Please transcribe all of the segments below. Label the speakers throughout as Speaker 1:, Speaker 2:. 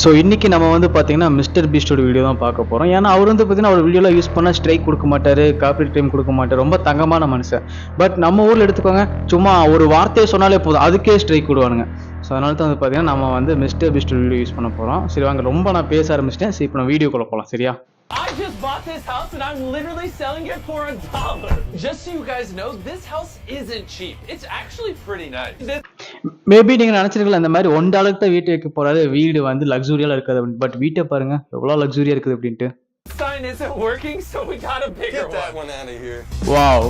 Speaker 1: So இன்றைக்கி நம்ம வந்து பார்த்தீங்கன்னா மிஸ்டர் பீஸ்டோட வீடியோ தான் பார்க்க போகிறோம். ஏன்னா அவர் வந்து பார்த்தீங்கன்னா அவர் வீடியோவில் யூஸ் பண்ணால் ஸ்ட்ரைக் கொடுக்க மாட்டார், காப்பி டைம் கொடுக்க மாட்டார், ரொம்ப தங்கமான மனுஷன். பட் நம்ம ஊரில் எடுத்துக்கோங்க, சும்மா ஒரு வார்த்தையை சொன்னாலே போதும் அதுக்கே ஸ்ட்ரைக் விடுவானுங்க. ஸோ அதனால தான் வந்து பார்த்தீங்கன்னா நம்ம வந்து மிஸ்டர் பீஸ்டோட வீடியோ யூஸ் பண்ண போகிறோம். சரி வாங்க, ரொம்ப நான் பேச ஆரம்பிச்சிட்டேன். சரி இப்போ நான் வீடியோக்குள்ளே போகலாம். சரியா?
Speaker 2: I just bought this house and I'm literally selling it for $1. Just so you guys know, this house isn't cheap. It's actually pretty nice.
Speaker 1: Maybe நீங்கள் நினச்சிருக்கலாம் இந்த மாதிரி $1 தான் வீட்டு வைக்க போகிறாரு, வீடு வந்து லக்ஸூரியாக இருக்காது அப்படின்னு. பட் வீட்டை பாருங்க எவ்வளோ லக்ஸூரியாக இருக்குது அப்படின்ட்டு.
Speaker 2: Sign isn't working, so we got a bigger one. Get that one out of here.
Speaker 1: Wow.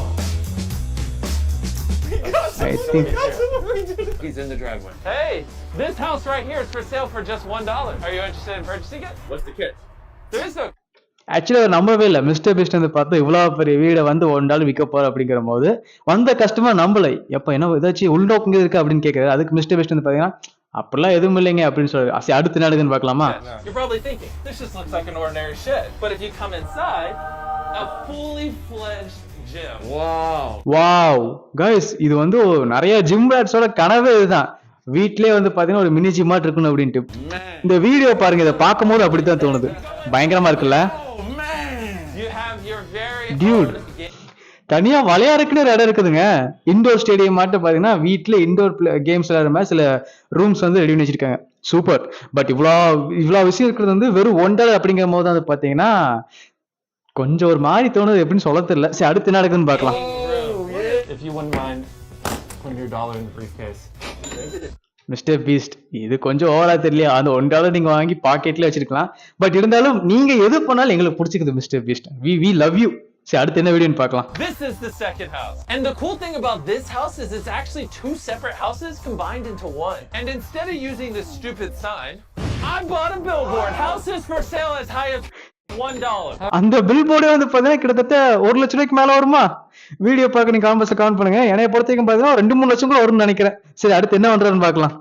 Speaker 1: I think
Speaker 2: He's in the driveway. Hey, this house right here is for sale for just $1. Are you interested in purchasing it? What's the catch? There is no.
Speaker 1: Actually அவர் நம்பவே இல்லை. Mister Beast வந்து பார்த்தா இவ்வளோ பெரிய வீடை வந்து $1 விற்க போகிற அப்படிங்கிற போது வந்த கஸ்டமர் நம்பலை. எப்போ என்ன ஏதாச்சும் உள்நோக்குங்க இருக்கு அப்படின்னு கேட்குறாரு. அதுக்கு மிஸ்டர் பீஸ்ட் வந்து பார்த்தீங்கன்னா அப்படிலாம் எதுவும் இல்லைங்க அப்படின்னு சொல்லி சரி அடுத்து நடக்குன்னு பார்க்கலாமா?
Speaker 2: You're probably thinking this just looks like an ordinary shed, but if you come inside, a fully fledged gym.
Speaker 1: Wow guys, இது வந்து நிறைய ஜிம் ராட்ஸோட கனவே இதுதான். வீட்லயே வந்து பாத்தீங்கன்னா ஒரு மினி ஜிம்மா இருக்கணும் அப்படின்ட்டு. இந்த வீடியோ பாருங்க, இதை பார்க்கும்போது அப்படித்தான் தோணுது. பயங்கரமா இருக்குல்ல டியூட்? தனியா விளையாடுறதுக்குன்னு ஒரு இடம் இருக்குதுங்க. இண்டோர் ஸ்டேடியம் மட்டும் பாத்தீங்கன்னா வீட்டுல இண்டோர் கேம்ஸ் விளையாடுற மாதிரி சில ரூம்ஸ் வந்து ரெடி பண்ணி வச்சிருக்காங்க. சூப்பர். பட் இவ்வளோ விஷயம் இருக்கிறது வந்து வெறும் $1 அப்படிங்கிற போது வந்து பாத்தீங்கன்னா கொஞ்சம் ஒரு மாதிரி தோணுது, எப்படின்னு சொல்ல தெரியல. சரி அடுத்து என்ன நடக்குதுன்னு பார்க்கலாம்.
Speaker 2: If you wouldn't mind putting your dollar in the briefcase.
Speaker 1: Mister Beast, இது கொஞ்சம் ஓவரா தெரியல. அந்த $1 நீங்க வாங்கி பாக்கெட்ல வச்சிருக்கலாம். பட் இருந்தாலும் நீங்க எது பண்ணாலும் எங்களுக்கு பிடிச்சிக்குது mister Beast. we love you. சரி அடுத்து என்ன வீடியோன்னு பார்க்கலாம்.
Speaker 2: This is the second house. And the cool thing about this house is it's actually two separate houses combined into one. And instead of using this stupid sign, I bought a billboard. Houses for sale as high as $1.
Speaker 1: அந்த bill போர்டே வந்து பாத்தீங்கன்னா கிட்டத்தட்ட $1,00,000 மேல வருமா? Video பார்க்க நீங்க காமெண்ட்ஸ்ல comment பண்ணுங்க. என்னைய பொறுத்தவரைக்கும் பாத்தீங்கன்னா 2-3 லட்சம் கூட வரும்னு நினைக்கிறேன். சரி அடுத்து என்ன பண்றாருன்னு பார்க்கலாம்.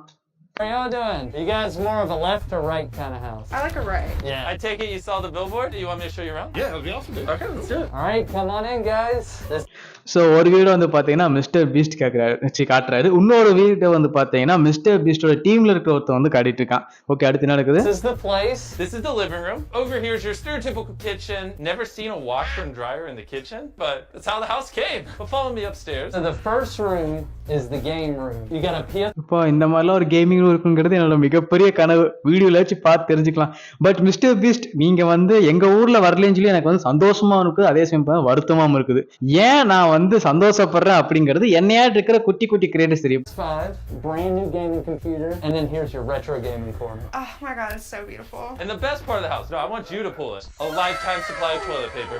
Speaker 3: How y'all doing? You guys more of a left or right kind of house?
Speaker 4: I like a right.
Speaker 3: Yeah.
Speaker 2: I take it you saw the billboard. Do you want me to show you around?
Speaker 5: Yeah, that'd be awesome.
Speaker 2: Okay, let's do it.
Speaker 3: All right, come on in, guys.
Speaker 1: So ஒரு வீடு வந்து பார்த்தீங்கன்னா mister Beast காட்டுறாரு. இன்னொரு வீட்டை வந்து பார்த்தீங்கன்னா mister பீஸ்டோட டீம்ல இருக்கிற ஒருத்தன் வந்து காட்டிட்டு இருக்கான். ஓகே அடுத்து என்ன நடக்குது?
Speaker 3: This is the place.
Speaker 2: This is the living room. Over here is your stereotypical kitchen. Never seen a washer and dryer in the kitchen, but that's how the house came. But follow me upstairs.
Speaker 3: So the first room is the game room. You got a PS.
Speaker 1: இப்போ இந்த மாதிரிலாம் ஒரு gaming room இருக்குங்கிறது என்னோட மிகப்பெரிய கனவு. வீடியோல வச்சு பார்த்து தெரிஞ்சுக்கலாம். பட் மிஸ்டர் பீஸ்ட் நீங்க வந்து எங்க ஊர்ல வரலன்னு சொல்லி எனக்கு வந்து சந்தோஷமா இருக்குது, அதே சமயம் வருத்தமாவும் இருக்குது. ஏன் நான் வந்து சந்தோஷப்படுறேன் அப்படிங்கிறது என்னையா இருக்கிற குட்டி குட்டி கிரியேட்டர்ஸ் தெரியும்.
Speaker 3: 5 brand new gaming computer, and then here's your retro gaming corner.
Speaker 4: Oh my god, it's so beautiful.
Speaker 2: And the best part of the house, no, I want you to pull it. A lifetime supply of toilet paper.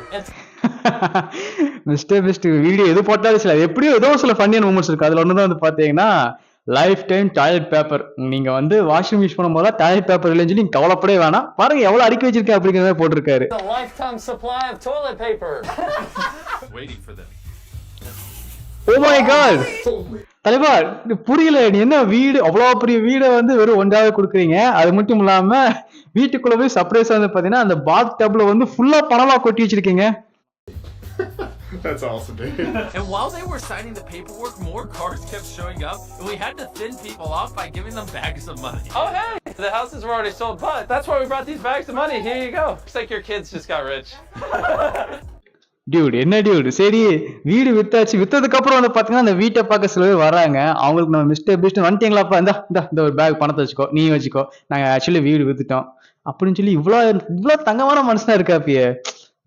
Speaker 1: Mister Beast video எது போட்டாலும் சில எப்படியோ ஏதோ சில ஃபன்னியான moments இருக்கு. அதுல ஒண்ணுதான் வந்து பாத்தீங்கன்னா லைஃப் டைம் டாய்லெட் பேப்பர். நீங்க வந்து வாஷ்ரூம் யூஸ் பண்ணும் போது டாய்லெட் பேப்பர் இல்லைன்னு சொல்லி கவலைப்படவே வேணாம். பாருங்க எவ்வளவு அடுக்கி வச்சிருக்கேன் அப்படிங்கிறத போட்டிருக்காரு.
Speaker 3: A lifetime supply of toilet paper.
Speaker 5: Waiting for them.
Speaker 1: Oh my God தலைவா, புரியல. நீ என்ன வீடு அவ்வளவு பெரிய வீடை வந்து வெறும் $1 கொடுக்குறீங்க? அது மட்டும் இல்லாம வீட்டுக்குள்ள போய் சர்ப்ரைஸ் வந்து பாத்தீங்கன்னா அந்த பாத் டப்ல வந்து ஃபுல்லா பணமா கொட்டி வச்சிருக்கீங்க.
Speaker 5: That's awesome, dude.
Speaker 2: And while they were signing the paperwork, more cars kept showing up, and we had to thin people off by giving them bags of money. Oh, hey! The houses were already sold, but that's why we brought these bags of money. Here you go. Looks like your kids just got rich.
Speaker 1: Dude என்ன Dude? சரி வீடு வித்தாச்சு. வித்ததுக்கு அப்புறம் வந்து பாத்தீங்கன்னா அந்த வீட்டை பார்க்க சில பேர் வராங்க. அவங்களுக்கு நம்ம மிஸ்டர் பீஸ்ட் வந்துட்டீங்களாப்பா, இந்த ஒரு பேக் பணத்தை வச்சுக்கோ, நீ வச்சுக்கோ, நாங்க ஆக்சுவலி வீடு வித்துட்டோம் அப்படின்னு சொல்லி இவ்வளோ தங்கமான மனுஷனா இருக்காப்பியே.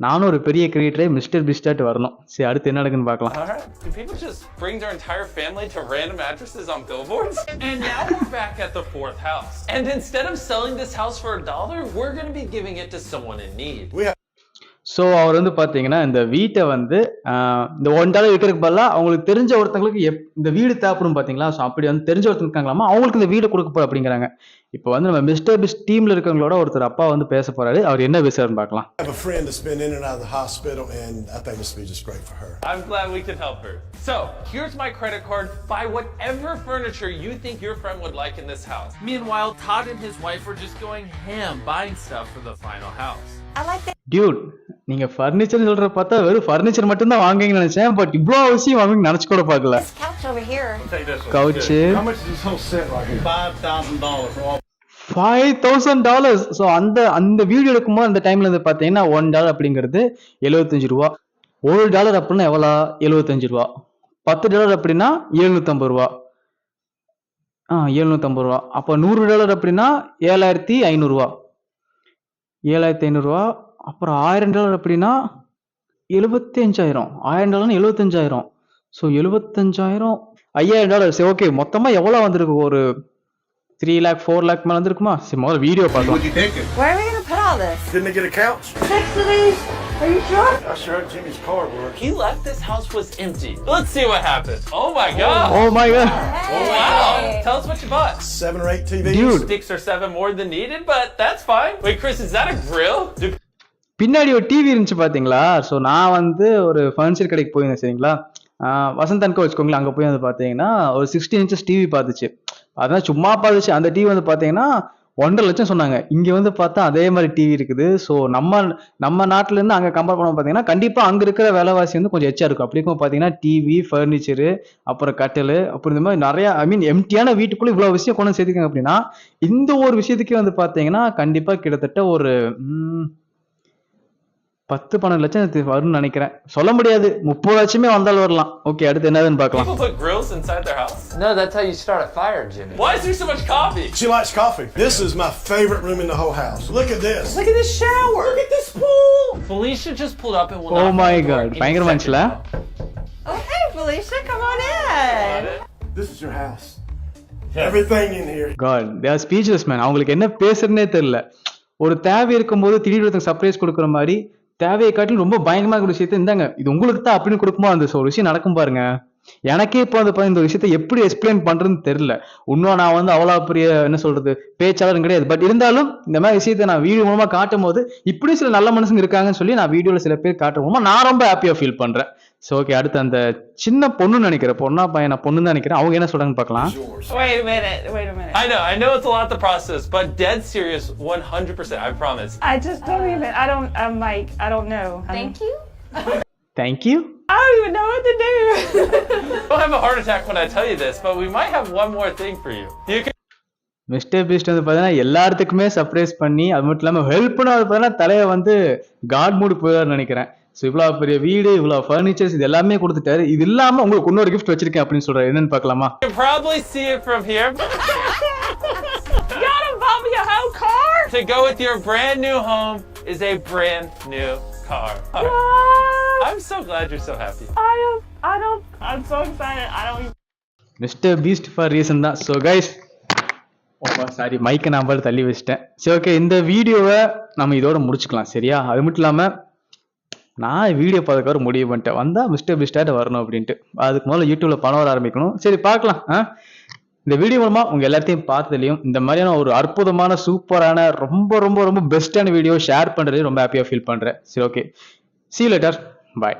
Speaker 1: நானும் ஒரு பெரிய கிரியேட்டரே மிஸ்டர் பீஸ்டாட் வரணும். சரி அடுத்து என்ன நடக்குன்னு பார்க்கலாம்.
Speaker 2: Alright, do people just bring their entire family to random addresses on billboards? And now we're back at the fourth house. And instead of selling this house for $1, we're going to be giving it to someone in need.
Speaker 1: So அவர் வந்து பார்த்தீங்கன்னா இந்த வீட்டை வந்து இந்த $1 விற்கிறதுக்கு பதிலாக அவங்களுக்கு தெரிஞ்ச ஒருத்தங்களுக்கு இந்த வீடு தேவைப்படும் பார்த்தீங்களா? ஸோ அப்படி வந்து தெரிஞ்ச ஒருத்தங்க இருக்காங்களாமா, அவங்களுக்கு இந்த வீடு கொடுக்க போற அப்படிங்கிறாங்க. இப்போ வந்து நம்ம மிஸ்டர் பீஸ்ட் டீம்ல இருக்கவங்களோட ஒருத்தர் அப்பா வந்து பேச போறாரு. அவர் என்ன பேசுறாருன்னு பார்க்கலாம்.
Speaker 6: I have a friend that's been in and out of the hospital, and I think this will be just great for her.
Speaker 2: I'm glad we could help her. So, here's my credit card. Buy whatever furniture you think your friend would like in this house. Meanwhile, Todd and his wife were just going ham buying stuff for the final house.
Speaker 4: I like that.
Speaker 1: Dude, நீங்க furniture சொல்ற பார்த்தா வெறும் furniture மட்டும் தான் வாங்குவீங்கன்னு நினைச்சேன். But இவ்வளோ விஷயம் வாங்குவீங்க நினைச்சு கூட பார்க்கல.
Speaker 4: This couch over here.
Speaker 5: Take this one.
Speaker 1: கவுச்சு
Speaker 5: How much is this whole set right here? $5,000 for all.
Speaker 1: $5,000. So அந்த அந்த வீடியோ எடுக்கும்போது அந்த டைம்ல இருந்து பார்த்தீங்கன்னா $1 அப்படிங்கிறது 75 ரூபா. $1 அப்படின்னா எவ்வளோ? 75 ரூபா. $10 அப்படின்னா 750 ரூபா. 750 ரூபா. அப்போ $100 அப்படின்னா 7,500 ரூபா. 7,500 ரூபா. அப்புறம் $1,000 அப்படின்னா 75,000. $1,000 75,000. ஸோ 75,000 $5,000. சரி ஓகே, மொத்தமா எவ்வளவு வந்திருக்கு? ஒரு 3 lakh 4 lakh மேல வந்திருக்குமா? சரி முதல்ல வீடியோ பார்க்கலாம்.
Speaker 4: Where are we gonna put all this?
Speaker 6: Didn't they get a couch?
Speaker 4: Next to these? Are you sure?
Speaker 6: I sure hope Jimmy's car works.
Speaker 2: He left this house was empty. Let's see what happened. Oh my god.
Speaker 1: Oh my god.
Speaker 2: Wow. Tell us what you bought.
Speaker 6: 7 or 8 TVs.
Speaker 1: Dude.
Speaker 2: 6 or 7 more than needed, but that's fine. Wait, Chris, is that a grill? Dude,
Speaker 1: பின்னாடி ஒரு TV இருந்துச்சு பாத்தீங்களா? So நான் வந்து ஒரு furniture கடைக்கு போயிருந்தேன் சரிங்களா? வசந்த் அன்கோ வச்சுக்கோங்களேன். அங்கே போய் வந்து பார்த்தீங்கன்னா ஒரு 16 inches டிவி பார்த்துச்சு. அதான் சும்மா பார்த்துச்சு. அந்த டிவி வந்து பார்த்தீங்கன்னா 1.5 லட்சம் சொன்னாங்க. இங்கே வந்து பார்த்தா அதே மாதிரி டிவி இருக்குது. ஸோ நம்ம நாட்டுல இருந்து அங்கே கம்பேர் பண்ண பார்த்தீங்கன்னா கண்டிப்பாக அங்கே இருக்கிற விலைவாசி வந்து கொஞ்சம் எச்சா இருக்கும். அப்படி இருக்கும் பார்த்தீங்கன்னா டிவி, ஃபர்னிச்சரு, அப்புறம் கட்டில், அப்புறம் இந்த மாதிரி நிறைய எம்டியான வீட்டுக்குள்ள இவ்வளோ விஷயம் கொண்டு வந்து சேர்த்துக்காங்க. அப்படின்னா இந்த ஒரு விஷயத்துக்கே வந்து பார்த்தீங்கன்னா கண்டிப்பாக கிட்டத்தட்ட ஒரு 10-12 லட்சம் வரும்னு நினைக்கிறேன். சொல்ல முடியாது, 30 லட்சமே வந்தாலும் வரலாம். ஓகே, அடுத்து என்னதுன்னு பார்க்கலாம்.
Speaker 2: people put grills inside their house?
Speaker 3: No, that's how you start a fire, Jimmy.
Speaker 2: Why is there so much coffee?
Speaker 6: She likes coffee. This is my favorite room in the whole house. Look at this.
Speaker 2: Look at this shower. Look at this pool. Felicia just pulled up and will
Speaker 1: Oh
Speaker 2: knock
Speaker 1: my
Speaker 2: on the door
Speaker 1: God.
Speaker 2: any
Speaker 1: பயங்கரமா
Speaker 2: second
Speaker 1: இருந்துச்சுல?
Speaker 2: now.
Speaker 4: Oh, hey, Felicia, come on in.
Speaker 6: This is your house. Everything in here.
Speaker 1: God, they are speechless man. அவங்களுக்கு என்ன பேசுறதுனே தெரியல. ஒரு தேவை இருக்கும்போது திடீர்னு ஒருத்தங்க சர்ப்ரைஸ் கொடுக்குற மாதிரி தேவையை காட்டிலும் ரொம்ப பயங்கரமா இருக்கிற விஷயத்த இந்தாங்க இது உங்களுக்கு தான் அப்படின்னு கொடுக்கும்போது அந்த ஒரு விஷயம் நடக்கும் பாருங்க. எனக்கே இப்போ வந்து இந்த விஷயத்த எப்படி எக்ஸ்பிளைன் பண்றதுன்னு தெரியல. இன்னும் நான் வந்து அவ்வளவு பெரிய என்ன சொல்றது பேச்சாளரும் கிடையாது. பட் இருந்தாலும் இந்த மாதிரி விஷயத்த நான் வீடியோ மூலமா காட்டும் போது இப்படி சில நல்ல மனுஷங்க இருக்காங்கன்னு சொல்லி நான் வீடியோல சில பேர் காட்டும் மூலமா நான் ரொம்ப ஹாப்பியா ஃபீல் பண்றேன். சோ ஓகே, அடுத்து அந்த சின்ன பொண்ணுன்னு நினைக்கிறேன், பொண்ணா பையனா பொண்ணு தான் நினைக்கிறேன். அவங்க என்ன சொல்றாங்கன்னு பார்க்கலாம்.
Speaker 4: Wait a minute.
Speaker 2: I know it's a lot to process, but dead serious 100%, I promise.
Speaker 7: I just don't even, I don't know.
Speaker 4: Thank you.
Speaker 1: Thank you.
Speaker 7: I don't even know what to do.
Speaker 2: Don't have a heart attack when I tell you this, but we might have one more thing for you. You can
Speaker 1: mister Beast வந்து பார்த்தீங்கன்னா எல்லாத்துக்குமே surprise பண்ணி அது மட்டும் இல்லாமல் help பண்ண பார்த்தீங்கன்னா தலையை வந்து காட் மூடு போயிடாருன்னு நினைக்கிறேன். ஸோ இவ்வளோ பெரிய வீடு, இவ்வளோ ஃபர்னிச்சர்ஸ், இது எல்லாமே கொடுத்துட்டாரு. இது இல்லாமல் உங்களுக்கு இன்னொரு கிஃப்ட் வச்சிருக்கேன் அப்படின்னு சொல்றாரு. என்னன்னு பார்க்கலாமா?
Speaker 2: probably see it from here.
Speaker 7: You gotta buy me a whole car?
Speaker 2: To go with your brand new home is a brand new car.
Speaker 7: What?
Speaker 2: I'm so glad you're so happy.
Speaker 7: I'm so excited. I don't even.
Speaker 1: Mister Beast for reason தான். So guys, sorry மைக்கை நான் பாட்டு தள்ளி வச்சிட்டேன். சரி okay, இந்த வீடியோவை நம்ம இதோட முடிச்சுக்கலாம் சரியா? அது மட்டும் இல்லாமல் நான் வீடியோ பார்த்துக்கார முடிவு பண்ணிட்டேன், வந்தால் மிஸ்டர் பீஸ்டாட்ட வரணும் அப்படின்ட்டு. அதுக்கு முதல்ல யூடியூப்ல பணம் வர ஆரம்பிக்கணும். சரி பார்க்கலாம். இந்த வீடியோ மூலமா உங்க எல்லாத்தையும் பார்த்ததுலையும் இந்த மாதிரியான ஒரு அற்புதமான சூப்பரான ரொம்ப ரொம்ப ரொம்ப பெஸ்டான வீடியோ ஷேர் பண்றது ரொம்ப ஹாப்பியா ஃபீல் பண்றேன். சரி okay, see you later. Bye.